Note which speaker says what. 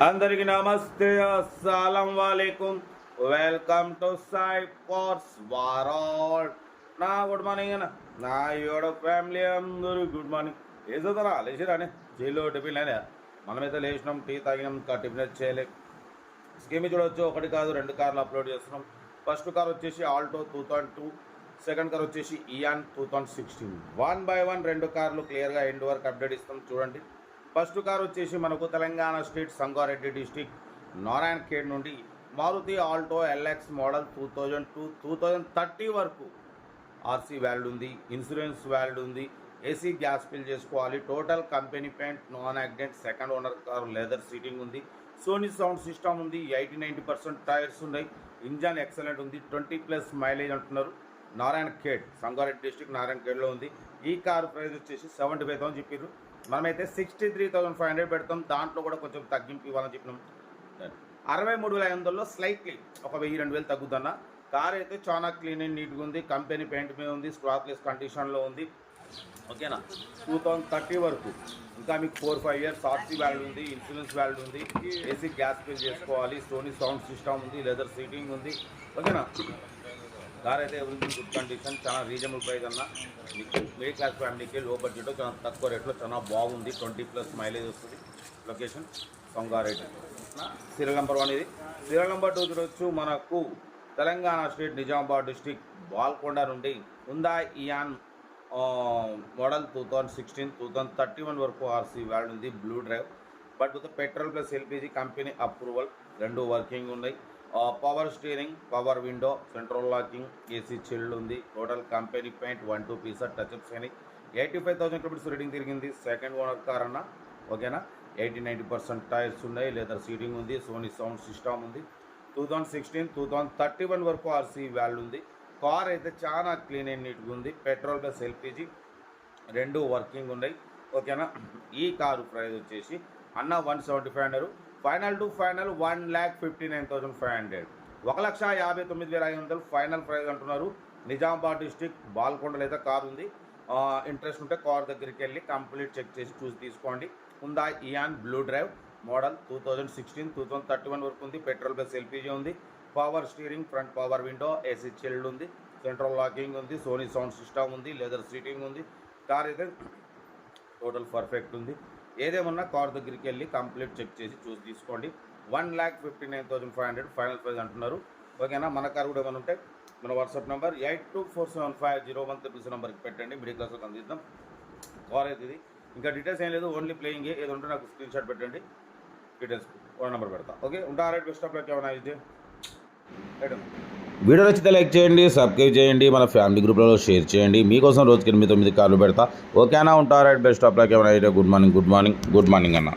Speaker 1: అందరికి నమస్తే, అస్సలం వాలేకుం. వెల్కమ్ టు సాయి ఫోర్స్ వారాల్. నా గుడ్ మార్నింగ్ అన్న, నా యోడ ఫ్యామిలీ అందరూ గుడ్ మార్నింగ్. ఏ చదువుతారా లేచిరానే జైల్లో టిఫిన్ అయినా. మనమైతే లేచినాం, టీ తాగినాం, ఇంకా టిఫిన్ చేయలేదు. స్కీమ్ చూడవచ్చు, ఒకటి కాదు రెండు కార్లు అప్లోడ్ చేస్తున్నాం. ఫస్ట్ కార్ వచ్చేసి ఆల్టో 2002, సెకండ్ కార్ వచ్చేసి ఇయాన్ 2016. 1 by 1 రెండు కార్లు క్లియర్గా ఎండ్ వరకు అప్డేట్ ఇస్తాం చూడండి. ఫస్ట్ కార్ వచ్చేసి మనకు తెలంగాణ స్టేట్ సంగారెడ్డి డిస్టిక్ నారాయణ ఖేడ్ నుండి మారుతి ఆల్టో ఎల్ఎక్స్ మోడల్ 2030 వరకు ఆర్సీ వ్యాలిడ్ ఉంది, ఇన్సూరెన్స్ వ్యాలిడ్ ఉంది, ఏసీ గ్యాస్ ఫిల్ చేసుకోవాలి, total company paint, non accident, second owner car, leather seating ఉంది, సోనీ సౌండ్ సిస్టమ్ ఉంది, 80-90% టైర్స్ ఉన్నాయి, ఇంజన్ ఎక్సలెంట్ ఉంది, 20+ మైలేజ్ అంటున్నారు. నారాయణ ఖేడ్ సంగారెడ్డి డిస్టిక్ నారాయణ ఖేడ్లో ఉంది. ఈ కార్ ప్రైస్ వచ్చేసి 75,000 చెప్పారు. మనమైతే 63,500 పెడతాం. దాంట్లో కూడా కొంచెం తగ్గింపు ఇవ్వాలని చెప్పినాం. 63,500లో స్లైట్లీ ఒక 1,000-2,000 తగ్గుద్దన్న. కార్ అయితే చాలా క్లీన్ అండ్ నీట్గా ఉంది, కంపెనీ పెయింట్ మీద ఉంది, స్క్రాచ్లెస్ కండిషన్లో ఉంది. ఓకేనా, 2030 వరకు ఇంకా మీకు 4-5 ఇయర్స్ ఆర్సీ వ్యాల్యూ ఉంది, ఇన్సూరెన్స్ వ్యాల్యూ ఉంది, ఏసీ గ్యాస్ ఫిల్ చేసుకోవాలి, సోనీ సౌండ్ సిస్టమ్ ఉంది, లెదర్ సీటింగ్ ఉంది. ఓకేనా, కార్ అయితే ఎవ్రీథింగ్ గుడ్ కండిషన్, చాలా రీజనబుల్ ప్రైస్ అన్న. మీకు మిడిల్ క్లాస్ ఫ్యామిలీకి లో బడ్జెట్లో చాలా తక్కువ రేట్లో చాలా బాగుంది. 20+ మైలేజ్ వస్తుంది. లొకేషన్ సంగారెడ్డి. సీరియల్ నెంబర్ 1 ఇది. సీరియల్ నెంబర్ 2 చూడవచ్చు, మనకు తెలంగాణ స్టేట్ నిజామాబాద్ డిస్టిక్ బాల్కొండ నుండి హుందాయ్ ఇయాన్ మోడల్ 2016, 2031 వరకు ఆర్సీ వ్యాల్యూ ఉంది, blue drive. But with petrol plus LPG company approval, రెండు వర్కింగ్ ఉన్నాయి. Power steering, power window, central locking, AC chilled ఉంది, total company paint, 1-2 pieces touchups అయినాయి. 85,000 kilometres reading తిరిగింది. Second owner car అన్న. ఓకేనా, 80-90% tyres ఉన్నాయి, leather seating ఉంది, Sony sound system ఉంది. 2016, 2031 వరకు ఆర్సీ వాల్యూ ఉంది. కార్ అయితే చాలా క్లీన్ అండ్ నీట్గా ఉంది. పెట్రోల్ ప్లస్ ఎల్పిజి రెండు వర్కింగ్ ఉన్నాయి. ఓకేనా, ఈ కారు ప్రైస్ వచ్చేసి అన్న 175 final to final 1,59,500, 1,59,500 final price అంటున్నారు. నిజామాబాద్ డిస్టిక్ బాల్కొండలో అయితే కార్ ఉంది. ఇంట్రెస్ట్ ఉంటే కార్ దగ్గరికి వెళ్ళి కంప్లీట్ చెక్ చేసి చూసి తీసుకోండి. ఉందా ఇయాన్ బ్లూ డ్రైవ్ మోడల్ 2016, 2031 వరకు ఉంది. పెట్రోల్ ప్లస్ ఎల్పిజి ఉంది, power steering, front power window, AC chilled ఉంది, సెంట్రల్ లాకింగ్ ఉంది, సోనీ సౌండ్ సిస్టమ్ ఉంది, లెదర్ సీటింగ్ ఉంది. కార్ అయితే టోటల్ పర్ఫెక్ట్ ఉంది. ఏదేమన్నా కార్ దగ్గరికి వెళ్ళి కంప్లీట్ చెక్ చేసి చూసి తీసుకోండి. 1,59,500 ఫైనల్ ప్రైస్ అంటున్నారు. ఓకేనా, మన కార్ కూడా ఏమైనా ఉంటే మన వాట్సాప్ నెంబర్ 82475013 నెంబర్కి పెట్టండి. మిడిల్ క్లాస్లో అందిద్దాం. కార్ అయితే ఇది. ఇంకా డీటెయిల్స్ ఏం లేదు, ఓన్లీ ప్లేయింగ్. ఏదో ఉంటే నాకు స్క్రీన్ షాట్ పెట్టండి, డీటెయిల్స్ ఓన్ నెంబర్ పెడతా. ఓకే, ఉంటా. Right, best of luck. ఏమైనా అయితే వీడియో నచ్చితే లైక్ చేయండి, సబ్స్క్రైబ్ చేయండి, మన ఫ్యామిలీ గ్రూప్లలో షేర్ చేయండి. మీకోసం రోజుకి 8-9 కార్లు పెడతా. ఓకేనా, ఉంటా. Right, best of luck. ఏమైనా అయితే గుడ్ మార్నింగ్ అన్న.